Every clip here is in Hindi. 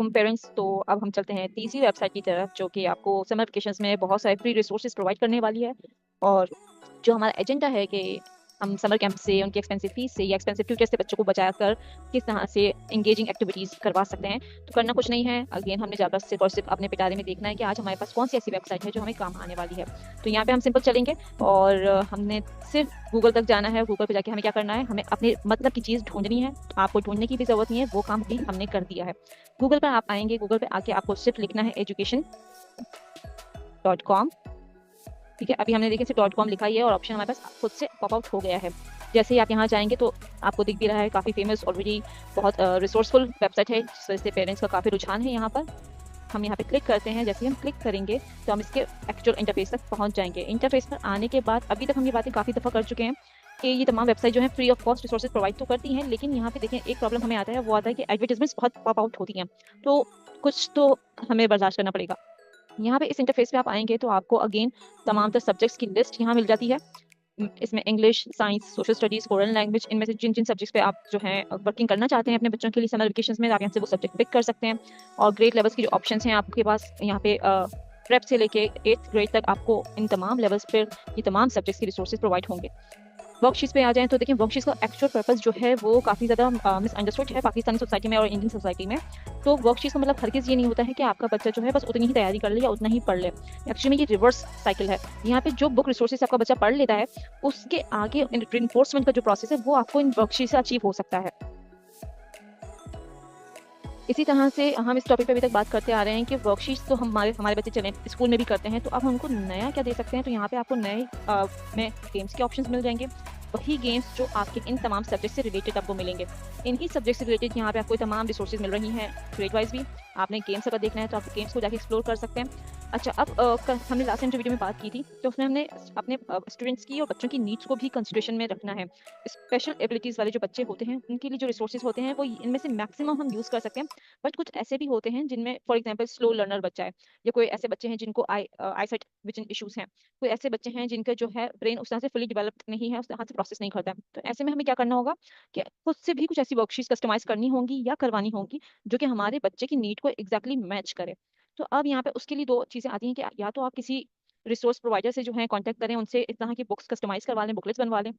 अस्सलाम पेरेंट्स। तो अब हम चलते हैं तीसरी वेबसाइट की तरफ, जो कि आपको समर वेकेशंस में बहुत सारे फ्री रिसोर्सेज प्रोवाइड करने वाली है। और जो हमारा एजेंडा है कि हम समर कैंप से, उनकी एक्सपेंसिव फीस से या एक्सपेंसिव ट्यूटर से बच्चों को बचा कर किस तरह से एंगेजिंग एक्टिविटीज़ करवा सकते हैं। तो करना कुछ नहीं है, अगेन हमने जाकर सिर्फ और सिर्फ अपने पिटारे में देखना है कि आज हमारे पास कौन सी ऐसी वेबसाइट है जो हमें काम आने वाली है। तो यहाँ पे हम सिंपल चलेंगे और हमने सिर्फ गूगल तक जाना है। गूगल पे जाके हमें क्या करना है, हमें अपने मतलब की चीज़ ढूंढनी है। तो आपको ढूंढने की भी ज़रूरत नहीं है, वो काम भी हमने कर दिया है। गूगल पर आप आएंगे, गूगल पे आके आपको सिर्फ लिखना है education.com। ठीक है, अभी हमने देखिए सिर्फ .com लिखा ही है और ऑप्शन हमारे पास खुद से पॉप आउट हो गया है। जैसे ही आप यहाँ जाएंगे तो आपको दिख भी रहा है, काफ़ी फेमस ऑलरेडी, बहुत रिसोर्सफुल वेबसाइट है, जिस वजह से पेरेंट्स का काफ़ी रुझान है यहाँ पर। हम यहाँ पे क्लिक करते हैं। जैसे ही हम क्लिक करेंगे तो हम इसके एक्चुअल इंटरफेस तक पहुँच जाएंगे। इंटरफेस पर आने के बाद अभी तक हम ये बातें काफ़ी दफ़ा कर चुके हैं कि ये तमाम वेबसाइट जो है free of cost resources provide तो करती हैं, लेकिन यहाँ पे देखें एक प्रॉब्लम हमें आता है, वो आता है कि एडवर्टीजमेंट्स बहुत पॉप आउट होती हैं। तो कुछ तो हमें बर्दाश्त करना पड़ेगा। यहाँ पे इस इंटरफेस पे आप आएंगे तो आपको अगेन तमाम तर सब्जेक्ट्स की लिस्ट यहाँ मिल जाती है। इसमें English, science, social studies, Korean language, इनमें से जिन जिन सब्जेक्ट्स पे आप जो है वर्किंग करना चाहते हैं अपने बच्चों के लिए समर वेकेशन में, आप यहाँ से वो सब्जेक्ट पिक कर सकते हैं। और ग्रेड लेवल्स की जो ऑप्शंस हैं आपके पास यहाँ पे, प्रेप से लेके 8th ग्रेड तक आपको इन तमाम लेवल्स पर ये तमाम सब्जेक्ट्स की रिसोर्सेज प्रोवाइड होंगे। वर्कशीट्स पे आ जाएं तो देखिए वर्कशीट्स का एक्चुअल पर्पस जो है वो काफ़ी ज़्यादा मिसअंडरस्टूड है पाकिस्तानी सोसाइटी में और इंडियन सोसाइटी में। तो वर्कशीट्स का मतलब हरगिज़ ये नहीं होता है कि आपका बच्चा जो है बस उतनी ही तैयारी कर ले या उतना ही पढ़ ले। एक्चुअली में ये रिवर्स साइकिल है। यहाँ पे जो बुक रिसोर्सेज आपका बच्चा पढ़ लेता है, उसके आगे रिइंफोर्समेंट का जो प्रोसेस है वो आपको इन वर्कशीट से अचीव हो सकता है। इसी तरह से हम इस टॉपिक पे अभी तक बात करते आ रहे हैं कि वर्कशीट्स तो हमारे हमारे बच्चे चले स्कूल में भी करते हैं, तो अब हम उनको नया क्या दे सकते हैं। तो यहाँ पे आपको नए में गेम्स के ऑप्शंस मिल जाएंगे। वही गेम्स जो आपके इन तमाम सब्जेक्ट से रिलेटेड आपको मिलेंगे। इन्हीं सब्जेक्ट से रिलेटेड यहाँ पे आपको तमाम रिसोर्सेज मिल रही हैं, ग्रेड वाइज भी। आपने गेम्स अगर देखना है तो आप गेम्स को जाके एक्सप्लोर कर सकते हैं। अच्छा, अब हमने लास्ट टाइम जो वीडियो में बात की थी, तो उसमें हमने अपने स्टूडेंट्स की और बच्चों की नीड्स को भी कंसिडरेशन में रखना है। स्पेशल एबिलिटीज़ वाले जो बच्चे होते हैं, उनके लिए जो रिसोर्सेज होते हैं वो इनमें से मैक्सिमम हम यूज़ कर सकते हैं। बट कुछ ऐसे भी होते हैं जिनमें फॉर एग्जांपल स्लो लर्नर बच्चा है, या कोई ऐसे बच्चे हैं जिनको आईसाइट विजन इश्यूज हैं, कोई ऐसे बच्चे हैं जिनका जो है ब्रेन उस तरह से फुली डेवलप्ड नहीं है, उस तरह से प्रोसेस नहीं करता है। तो ऐसे में हमें क्या करना होगा कि खुद से भी कुछ ऐसी वर्कशीट्स कस्टमाइज करनी होंगी या करवानी होंगी जो कि हमारे बच्चे की नीड को एग्जैक्टली मैच करे। तो अब यहाँ पे उसके लिए दो चीज़ें आती हैं कि या तो आप किसी रिसोर्स प्रोवाइडर से जो है कांटेक्ट करें, उनसे इस तरह की बुक्स कस्टमाइज करवा लें, बुकलेट्स बनवा लें,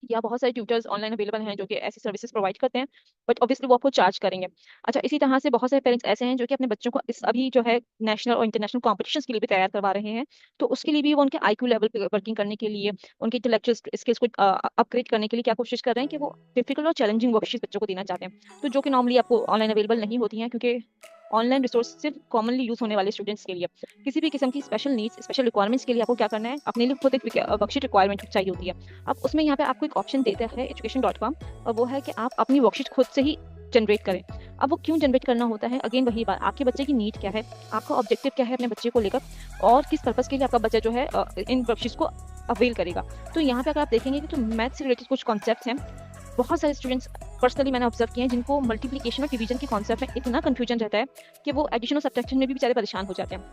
या बहुत सारे ट्यूटर्स ऑनलाइन अवेलेबल हैं जो कि ऐसी सर्विसेज प्रोवाइड करते हैं, बट ऑब्वियसली वो आपको चार्ज करेंगे। अच्छा, इसी तरह से बहुत सारे पेरेंट्स ऐसे हैं जो कि अपने बच्चों को इस अभी जो है नेशनल और इंटरनेशनल कॉम्पिटिशन्स के लिए भी तैयार करवा रहे हैं। तो उसके लिए भी वो उनके आईक्यू लेवल पे वर्किंग करने के लिए, उनके इंटेलेक्चुअल स्किल्स को अपग्रेड करने के लिए क्या कोशिश कर रहे हैं कि वो डिफिकल्ट और चैलेंजिंग वर्कशीट बच्चों को देना चाहते हैं, तो जो कि नॉर्मली आपको ऑनलाइन अवेलेबल नहीं होती हैं, क्योंकि ऑनलाइन रिसोर्स सिर्फ कॉमनली यूज होने वाले स्टूडेंट्स के लिए। किसी भी किस्म की स्पेशल नीड्स, स्पेशल रिक्वायरमेंट्स के लिए आपको क्या करना है, अपने लिए खुद एक वर्कशीट रिक्वायरमेंट चाहिए होती है। अब उसमें यहाँ पे आपको एक ऑप्शन देता है education.com, और वो है कि आप अपनी वर्कशीट खुद से ही जनरेट करें। अब वो क्यों जनरेट करना होता है, अगेन वही बात, आपके बच्चे की नीड क्या है, आपका ऑब्जेक्टिव क्या है अपने बच्चे को लेकर, और किस पर्पस के लिए आपका बच्चा जो है इन वर्कशीट्स को अवेल करेगा। तो यहाँ पे अगर आप देखेंगे तो मैथ से रिलेटेड कुछ कॉन्सेप्ट्स हैं। बहुत सारे स्टूडेंट्स पर्सनली मैंने ऑब्जर्व किए हैं जिनको मल्टीप्लिकेशन और डिवीजन के कॉन्सेप्ट में इतना कंफ्यूजन रहता है कि वो एडिशन और सब्ट्रैक्शन में भी बेचारे परेशान हो जाते हैं।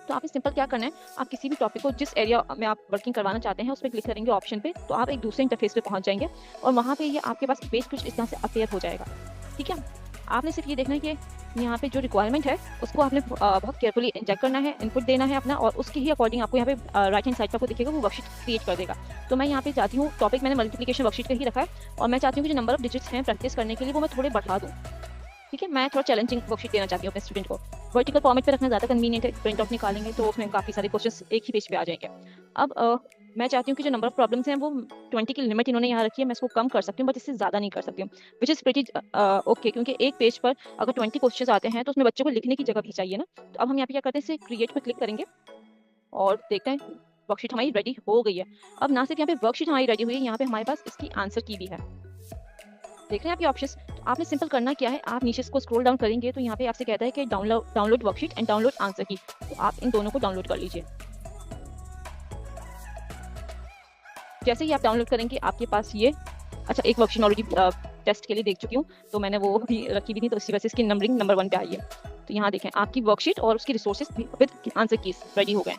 तो आपने सिंपल क्या करना है, आप किसी भी टॉपिक को जिस एरिया में आप वर्किंग करवाना चाहते हैं उस पर क्लिक करेंगे ऑप्शन पे, तो आप एक दूसरे इंटरफेस पे पहुंच जाएंगे और वहाँ पे ये आपके पास पेज कुछ इस तरह से अपीयर हो जाएगा। ठीक है, आपने सिर्फ ये देखना है कि यहाँ पे जो रिक्वायरमेंट है उसको आपने बहुत केयरफुली इंजेक्ट करना है, इनपुट देना है अपना, और उसके ही अकॉर्डिंग आपको यहाँ पे राइट हैंड साइड पर आपको दिखेगा वो वर्कशीट क्रिएट कर देगा। तो मैं यहाँ पे चाहती हूँ, टॉपिक मैंने मल्टीप्लिकेशन वर्कशीट का ही रखा है, और मैं चाहती हूँ कि जो नंबर ऑफ डिजिट्स हैं प्रैक्टिस करने के लिए वो मैं थोड़े बढ़ा दूँ। ठीक है, मैं थोड़ा चैलेंजिंग वर्कशीट देना चाहती हूँ अपने स्टूडेंट को। वर्टिकल फॉर्मेट पे रखना ज़्यादा कन्वीनियंट है, प्रिंट आउट निकालेंगे तो उसमें काफ़ी सारे क्वेश्चंस एक ही पेज पे आ जाएंगे। अब मैं चाहती हूँ कि जो नंबर ऑफ प्रॉब्लम्स हैं वो 20 की लिमिट इन्होंने यहाँ रखी है, मैं इसको कम कर सकती हूँ बट इससे ज़्यादा नहीं कर सकती हूँ, विच इज़ प्रीटी ओके, क्योंकि एक पेज पर अगर 20 क्वेश्चंस आते हैं तो उसमें बच्चों को लिखने की जगह भी चाहिए ना। तो अब हम यहाँ पे क्या करते हैं, इसे क्रिएट पे क्लिक करेंगे और देखते हैं वर्कशीट हमारी रेडी हो गई है। अब ना सिर्फ यहाँ पे वर्कशीट हमारी रेडी हुई है, यहाँ पे हमारे पास इसकी आंसर की भी है। देख रहे हैं आप ये ऑप्शंस। तो आपने सिंपल करना क्या है, आप नीचे इसको स्क्रॉल डाउन करेंगे तो यहाँ पे आपसे कहता है कि download worksheet and download answer की, तो आप इन दोनों को डाउनलोड कर लीजिए। जैसे ही आप डाउनलोड करेंगे आपके पास ये, अच्छा एक वर्कशीट ऑलरेडी टेस्ट के लिए देख चुकी हूँ तो मैंने वो भी रखी भी थी, तो इसी वजह से इसकी नंबरिंग नंबर 1 पे आई है। तो यहाँ देखें आपकी वर्कशीट और उसकी resources with answer keys ready हो गए।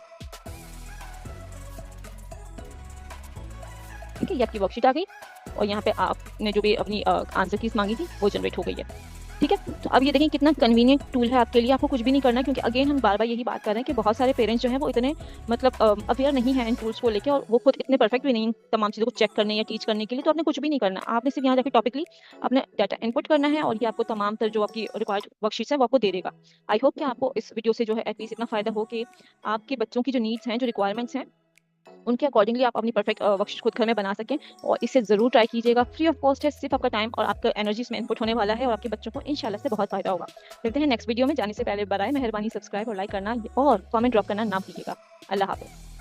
ठीक है, ये आपकी वर्कशीट आ गई और यहाँ पे आपने जो भी अपनी आंसर कीज मांगी थी वो जनरेट हो गई है। ठीक है। तो अब ये देखें कितना कन्वीनियंट टूल है आपके लिए, आपको कुछ भी नहीं करना है, क्योंकि अगेन हम बार बार यही बात कर रहे हैं कि बहुत सारे पेरेंट्स जो हैं वो इतने मतलब अवेयर नहीं है इन टूल्स को लेकर, और वो खुद इतने परफेक्ट भी नहीं तमाम चीज़ों को चेक करने या टीच करने के लिए। तो आपने कुछ भी नहीं करना, आपने सिर्फ यहाँ जाकर टॉपिकली अपने डाटा इनपुट करना है और ये आपको तमाम तर जो आपकी रिक्वायर्ड वर्कशीट्स है वो आपको दे देगा। आई होप कि आपको इस वीडियो से जो है एटलीस्ट इतना फायदा हो कि आपके बच्चों की जो नीड्स हैं, जो रिक्वायरमेंट्स हैं, उनके अकॉर्डिंगली आप अपनी परफेक्ट वर्कशीट खुद घर में बना सकें। और इसे ज़रूर ट्राई कीजिएगा, फ्री ऑफ कॉस्ट है, सिर्फ आपका टाइम और आपका एनर्जी इसमें इनपुट होने वाला है और आपके बच्चों को इंशाल्लाह से बहुत फायदा होगा। मिलते हैं नेक्स्ट वीडियो में। जाने से पहले बराए मेहरबानी सब्सक्राइब और लाइक करना और कमेंट ड्रॉप करना ना भूलिएगा। अल्लाह हाफ़िज़।